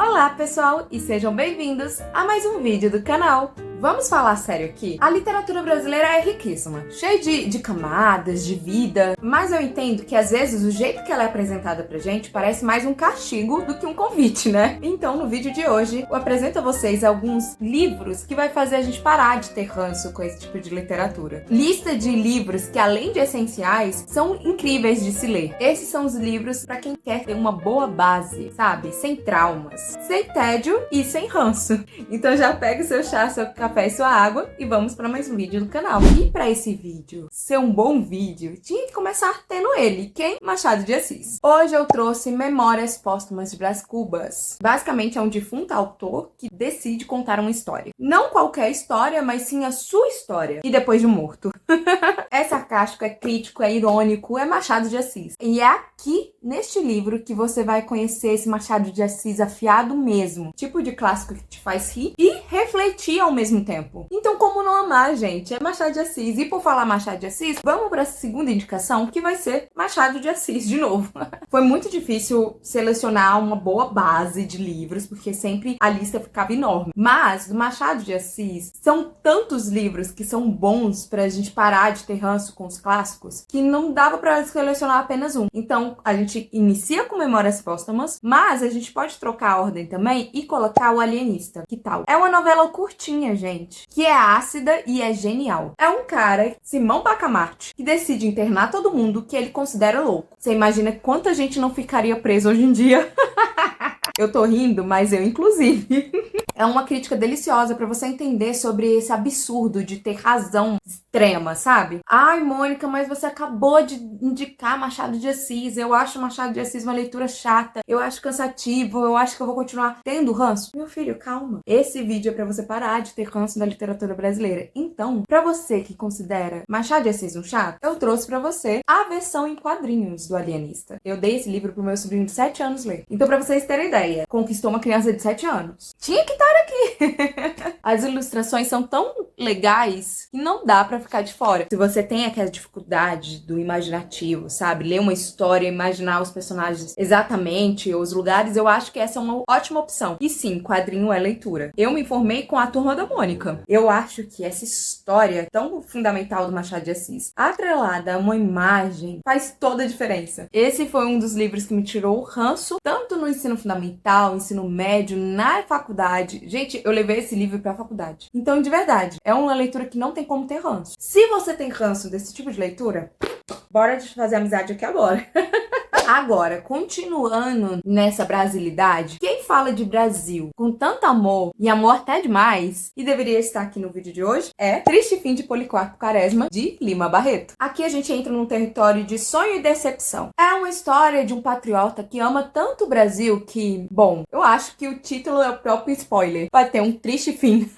Olá pessoal e sejam bem-vindos a mais um vídeo do canal. Vamos falar sério aqui? A literatura brasileira é riquíssima, cheia de camadas, de vida, mas eu entendo que às vezes o jeito que ela é apresentada pra gente parece mais um castigo do que um convite, né? Então no vídeo de hoje eu apresento a vocês alguns livros que vai fazer a gente parar de ter ranço com esse tipo de literatura. Lista de livros que, além de essenciais, são incríveis de se ler. Esses são os livros pra quem quer ter uma boa base, sabe? Sem traumas, sem tédio e sem ranço. Então já pega o seu chá, seu café e sua água e vamos para mais um vídeo do canal. E para esse vídeo ser um bom vídeo, tinha que começar tendo ele, quem? Machado de Assis. Hoje eu trouxe Memórias Póstumas de Brás Cubas. Basicamente é um defunto autor que decide contar uma história. Não qualquer história, mas sim a sua história. E depois de morto. É sarcástico, é crítico, é irônico, é Machado de Assis. E é aqui, neste livro, que você vai conhecer esse Machado de Assis afiado mesmo. Tipo de clássico que te faz rir e refletir ao mesmo tempo. Então, como não amar, gente? É Machado de Assis. E por falar Machado de Assis, vamos para a segunda indicação, que vai ser Machado de Assis de novo. Foi muito difícil selecionar uma boa base de livros, porque sempre a lista ficava enorme. Mas, do Machado de Assis, são tantos livros que são bons pra gente parar de ter ranço com os clássicos, que não dava pra selecionar apenas um. Então, a gente inicia com Memórias Póstumas, mas a gente pode trocar a ordem também e colocar O Alienista. Que tal? É uma novela curtinha, gente, que é ácida e é genial. É um cara, Simão Bacamarte, que decide internar todo mundo que ele considera louco. Você imagina quanta gente não ficaria presa hoje em dia? Eu tô rindo, mas eu inclusive. É uma crítica deliciosa pra você entender sobre esse absurdo de ter razão extrema, sabe? Ai, Mônica, mas você acabou de indicar Machado de Assis. Eu acho Machado de Assis uma leitura chata. Eu acho cansativo. Eu acho que eu vou continuar tendo ranço. Meu filho, calma. Esse vídeo é pra você parar de ter ranço da literatura brasileira. Então, pra você que considera Machado de Assis um chato, eu trouxe pra você a versão em quadrinhos do Alienista. Eu dei esse livro pro meu sobrinho de 7 anos ler. Então, pra vocês terem ideia, conquistou uma criança de 7 anos. Tinha que estar aqui. As ilustrações são tão legais que não dá pra ficar de fora. Se você tem aquela dificuldade do imaginativo, sabe? Ler uma história, imaginar os personagens exatamente, os lugares, eu acho que essa é uma ótima opção. E sim, quadrinho é leitura. Eu me informei com a Turma da Mônica. Eu acho que essa história tão fundamental do Machado de Assis, atrelada a uma imagem, faz toda a diferença. Esse foi um dos livros que me tirou o ranço, tanto no ensino fundamental, ensino médio, na faculdade. Gente, eu levei esse livro pra faculdade. Então, de verdade, é uma leitura que não tem como ter ranço. Se você tem ranço desse tipo de leitura, bora de fazer amizade aqui agora. Agora, continuando nessa brasilidade, quem fala de Brasil com tanto amor, e amor até demais, e deveria estar aqui no vídeo de hoje, é Triste Fim de Policarpo Quaresma, de Lima Barreto. Aqui a gente entra num território de sonho e decepção. É uma história de um patriota que ama tanto o Brasil que, bom, eu acho que o título é o próprio spoiler. Vai ter um triste fim.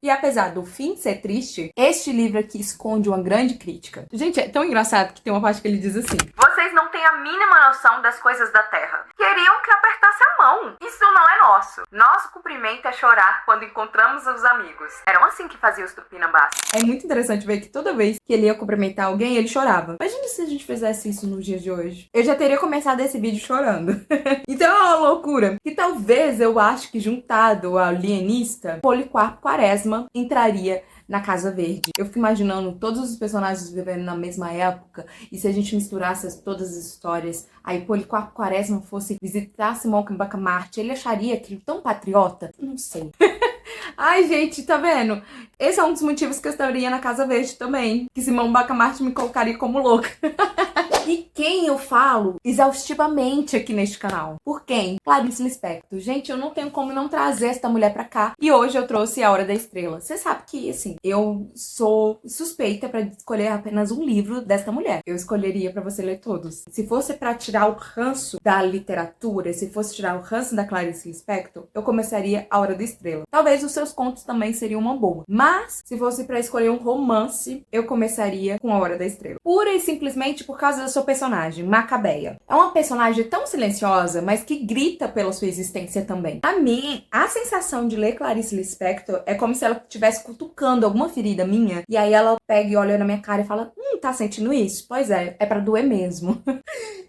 E apesar do fim ser triste, este livro aqui esconde uma grande crítica. Gente, é tão engraçado que tem uma parte que ele diz assim: vocês não têm a mínima noção das coisas da terra. Queriam que apertasse a mão. Isso não é nosso. Nosso cumprimento é chorar quando encontramos os amigos. Eram assim que faziam os tupinambás. É muito interessante ver que toda vez que ele ia cumprimentar alguém, ele chorava. Imagina se a gente fizesse isso nos dias de hoje. Eu já teria começado esse vídeo chorando. Então é uma loucura. E talvez eu acho que juntado ao alienista, Policarpo Quaresma entraria na Casa Verde. Eu fico imaginando todos os personagens vivendo na mesma época, e se a gente misturasse todas as histórias, aí Policarpo Quaresma fosse visitar Simão Bacamarte, ele acharia aquilo tão patriota? Não sei. Ai, gente, tá vendo? Esse é um dos motivos que eu estaria na Casa Verde também, que Simão Bacamarte me colocaria como louca. E quem eu falo exaustivamente aqui neste canal? Por quem? Clarice Lispector. Gente, eu não tenho como não trazer esta mulher pra cá. E hoje eu trouxe A Hora da Estrela. Você sabe que, assim, eu sou suspeita pra escolher apenas um livro desta mulher. Eu escolheria pra você ler todos. Se fosse pra tirar o ranço da literatura, se fosse tirar o ranço da Clarice Lispector, eu começaria A Hora da Estrela. Talvez os seus contos também seriam uma boa. Mas, se fosse pra escolher um romance, eu começaria com A Hora da Estrela. Pura e simplesmente por causa da sua personagem, Macabeia. É uma personagem tão silenciosa, mas que grita pela sua existência também. A mim, a sensação de ler Clarice Lispector é como se ela estivesse cutucando alguma ferida minha, e aí ela pega e olha na minha cara e fala: tá sentindo isso? Pois é pra doer mesmo.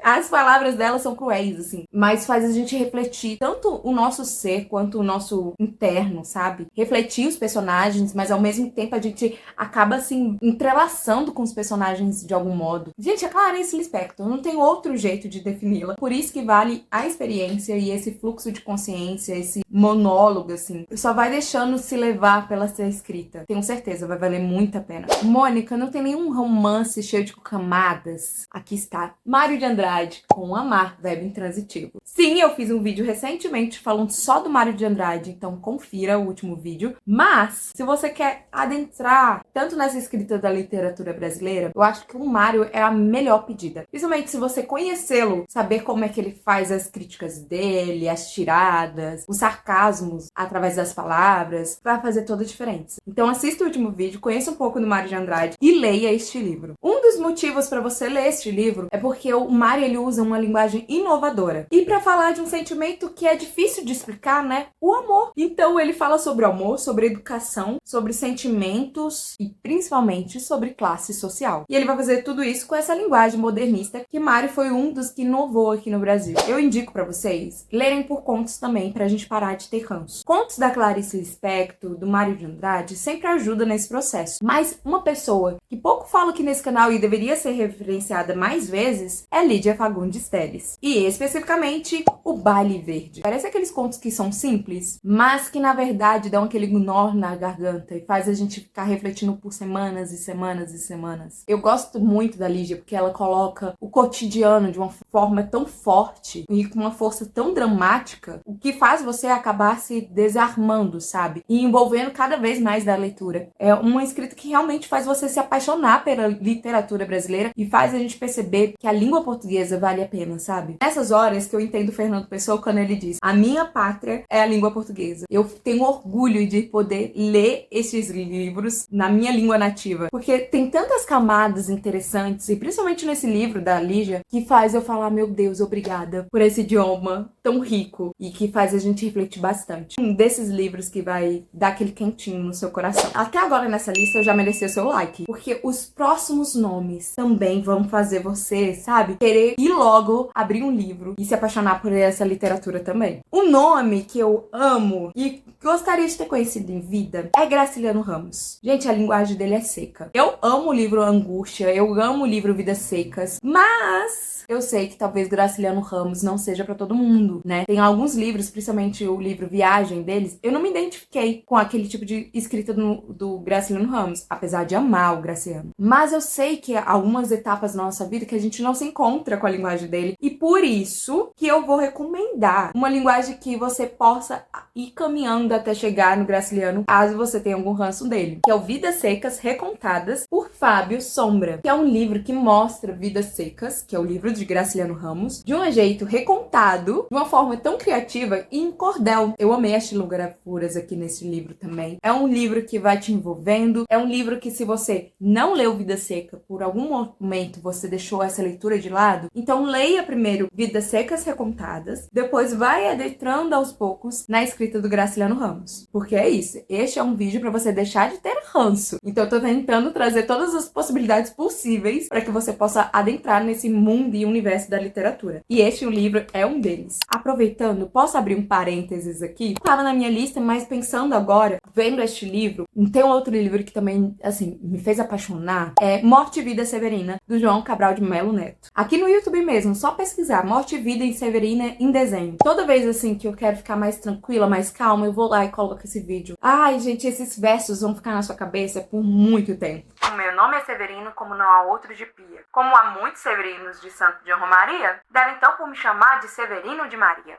As palavras dela são cruéis, assim, mas faz a gente refletir tanto o nosso ser quanto o nosso interno, sabe? Refletir os personagens, mas ao mesmo tempo a gente acaba, assim, entrelaçando com os personagens de algum modo. Gente, a Clarice Lispector, não tem outro jeito de defini-la. Por isso que vale a experiência e esse fluxo de consciência, esse monólogo, assim. Só vai deixando se levar pela sua escrita. Tenho certeza, vai valer muito a pena. Mônica, não tem nenhum romance cheio de camadas. Aqui está. Mário de Andrade, com Amar, verbo intransitivo. Sim, eu fiz um vídeo recentemente falando só do Mário de Andrade, então confira o último vídeo. Mas, se você quer adentrar tanto nessa escrita da literatura brasileira, eu acho que o Mário é a melhor pedida. Principalmente se você conhecê-lo, saber como é que ele faz as críticas dele, as tiradas, os sarcasmos através das palavras, vai fazer toda a diferença. Então assista o último vídeo, conheça um pouco do Mário de Andrade e leia este livro. Um dos motivos para você ler este livro é porque o Mário, ele usa uma linguagem inovadora. E para falar de um sentimento que é difícil de explicar, né? O amor. Então ele fala sobre o amor, sobre educação, sobre sentimentos e principalmente sobre classe social. E ele vai fazer tudo isso com essa linguagem modernista que Mário foi um dos que inovou aqui no Brasil. Eu indico para vocês lerem por contos também, pra gente parar de ter ranço. Contos da Clarice Lispector, do Mário de Andrade, sempre ajuda nesse processo. Mas uma pessoa que pouco fala aqui nesse canal e deveria ser referenciada mais vezes é Lídia Fagundes Telles. E especificamente o Baile Verde. Parece aqueles contos que são simples, mas que na verdade dão aquele nó na garganta e faz a gente ficar refletindo por semanas e semanas e semanas. Eu gosto muito da Lídia porque ela coloca o cotidiano de uma forma tão forte e com uma força tão dramática, o que faz você acabar se desarmando, sabe? E envolvendo cada vez mais da leitura. É uma escrita que realmente faz você se apaixonar pela literatura brasileira e faz a gente perceber que a língua portuguesa vale a pena, sabe? Nessas horas que eu entendo o Fernando Pessoa quando ele diz: a minha pátria é a língua portuguesa. Eu tenho orgulho de poder ler esses livros na minha língua nativa, porque tem tantas camadas interessantes, e principalmente nesse livro da Lígia, que faz eu falar: meu Deus, obrigada por esse idioma tão rico e que faz a gente refletir bastante. Um desses livros que vai dar aquele quentinho no seu coração. Até agora nessa lista eu já mereci o seu like, porque os próximos nomes também vão fazer você, sabe, querer ir logo abrir um livro e se apaixonar por essa literatura também. Um nome que eu amo e gostaria de ter conhecido em vida é Graciliano Ramos. Gente, a linguagem dele é seca. Eu amo o livro Angústia, eu amo o livro Vidas Secas, mas eu sei que talvez Graciliano Ramos não seja pra todo mundo, né? Tem alguns livros, principalmente o livro Viagem deles, eu não me identifiquei com aquele tipo de escrita do Graciliano Ramos, apesar de amar o Graciliano. Mas eu sei que há algumas etapas da nossa vida que a gente não se encontra com a linguagem dele, e por isso que eu vou recomendar uma linguagem que você possa ir caminhando até chegar no Graciliano, caso você tenha algum ranço dele, que é o Vidas Secas Recontadas, por Fábio Sombra, que é um livro que mostra vidas secas, que é o livro de Graciliano Ramos, de um jeito recontado, de uma forma tão criativa e em cordel. Eu amei as estilografuras aqui nesse livro também. É um livro que vai te envolvendo, é um livro que, se você não leu Vida Seca, por algum momento você deixou essa leitura de lado, então leia primeiro Vidas Secas Recontadas, depois vai adentrando aos poucos na escrita do Graciliano Ramos. Porque é isso, este é um vídeo para você deixar de ter ranço. Então eu tô tentando trazer todas as possibilidades possíveis para que você possa adentrar nesse mundo e universo da literatura. E este livro é um deles. Aproveitando, posso abrir um parênteses aqui? Tava na minha lista, mas pensando agora, vendo este livro, tem um outro livro que também, assim, me fez apaixonar, é Morte e Vida Severina, do João Cabral de Melo Neto. Aqui no YouTube mesmo, só pesquisar Morte e Vida em Severina em desenho. Toda vez, assim, que eu quero ficar mais tranquila, mais calma, eu vou lá e coloco esse vídeo. Ai, gente, esses versos vão ficar na sua cabeça por muito tempo. O meu nome é Severino, como não há outro de pia. Como há muitos Severinos de Santo de Romaria, deve então por me chamar de Severino de Maria.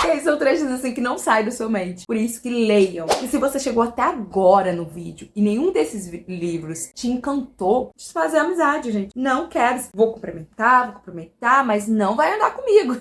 E aí são trechos assim que não saem da sua mente. Por isso que leiam. E se você chegou até agora no vídeo e nenhum desses livros te encantou, desfazer amizade, gente. Não quero. Vou cumprimentar, mas não vai andar comigo.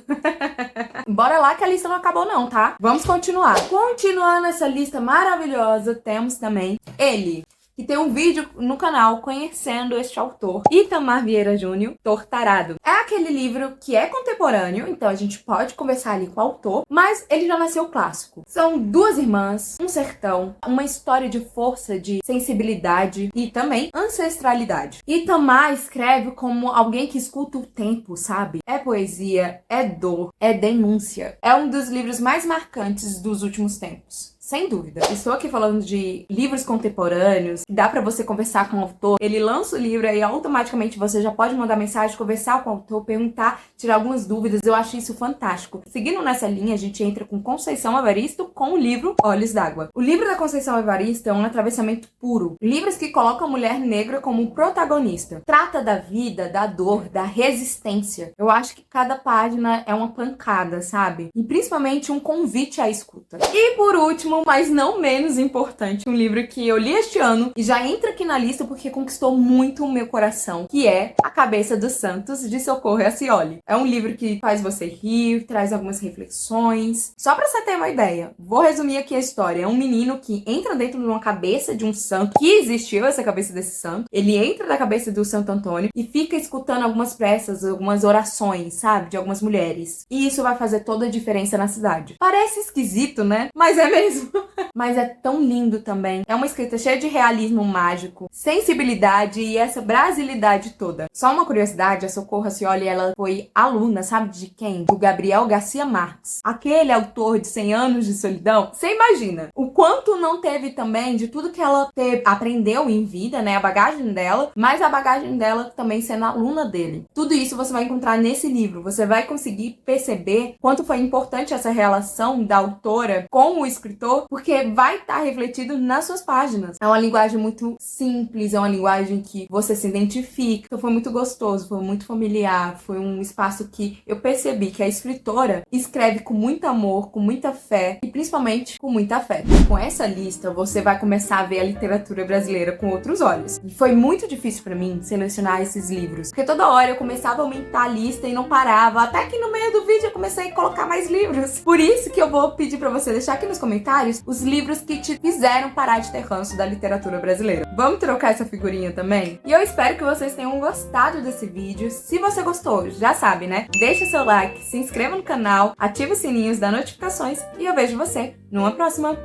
Bora lá que a lista não acabou não, tá? Vamos continuar. Continuando essa lista maravilhosa, temos também ele, que tem um vídeo no canal conhecendo este autor, Itamar Vieira Júnior, Tortarado. É aquele livro que é contemporâneo, então a gente pode conversar ali com o autor, mas ele já nasceu clássico. São duas irmãs, um sertão, uma história de força, de sensibilidade e também ancestralidade. Itamar escreve como alguém que escuta o tempo, sabe? É poesia, é dor, é denúncia. É um dos livros mais marcantes dos últimos tempos. Sem dúvida. Estou aqui falando de livros contemporâneos, que dá pra você conversar com o autor. Ele lança o livro e automaticamente você já pode mandar mensagem, conversar com o autor, perguntar, tirar algumas dúvidas. Eu acho isso fantástico. Seguindo nessa linha, a gente entra com Conceição Evaristo com o livro Olhos d'Água. O livro da Conceição Evaristo é um atravessamento puro. Livros que colocam a mulher negra como protagonista. Trata da vida, da dor, da resistência. Eu acho que cada página é uma pancada, sabe? E principalmente um convite à escuta. E por último, mas não menos importante, um livro que eu li este ano e já entra aqui na lista porque conquistou muito o meu coração, que é A Cabeça dos Santos, de Socorro Racioli. É um livro que faz você rir, traz algumas reflexões. Só pra você ter uma ideia, vou resumir aqui a história. É um menino que entra dentro de uma cabeça de um santo, que existiu essa cabeça desse santo. Ele entra na cabeça do Santo Antônio e fica escutando algumas preces, algumas orações, sabe? De algumas mulheres. E isso vai fazer toda a diferença na cidade. Parece esquisito, né? Mas é mesmo. Mas é tão lindo também. É uma escrita cheia de realismo mágico, sensibilidade e essa brasilidade toda. Só uma curiosidade, a Socorro Racioli, ela foi aluna, sabe de quem? Do Gabriel Garcia Marques. Aquele autor de 100 Anos de Solidão. Você imagina o quanto não teve também de tudo que ela aprendeu em vida, né? A bagagem dela, mas a bagagem dela também sendo aluna dele. Tudo isso você vai encontrar nesse livro. Você vai conseguir perceber quanto foi importante essa relação da autora com o escritor, porque vai estar refletido nas suas páginas. É uma linguagem muito simples, é uma linguagem que você se identifica. Então foi muito gostoso, foi muito familiar, foi um espaço que eu percebi que a escritora escreve com muito amor, com muita fé e principalmente com muita fé. Com essa lista, você vai começar a ver a literatura brasileira com outros olhos. E foi muito difícil pra mim selecionar esses livros, porque toda hora eu começava a aumentar a lista e não parava, até que no meio do vídeo eu comecei a colocar mais livros. Por isso que eu vou pedir pra você deixar aqui nos comentários os livros que te fizeram parar de ter ranço da literatura brasileira. Vamos trocar essa figurinha também? E eu espero que vocês tenham gostado desse vídeo. Se você gostou, já sabe, né? Deixa seu like, se inscreva no canal, ative os sininhos das notificações e eu vejo você numa próxima.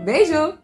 Beijo!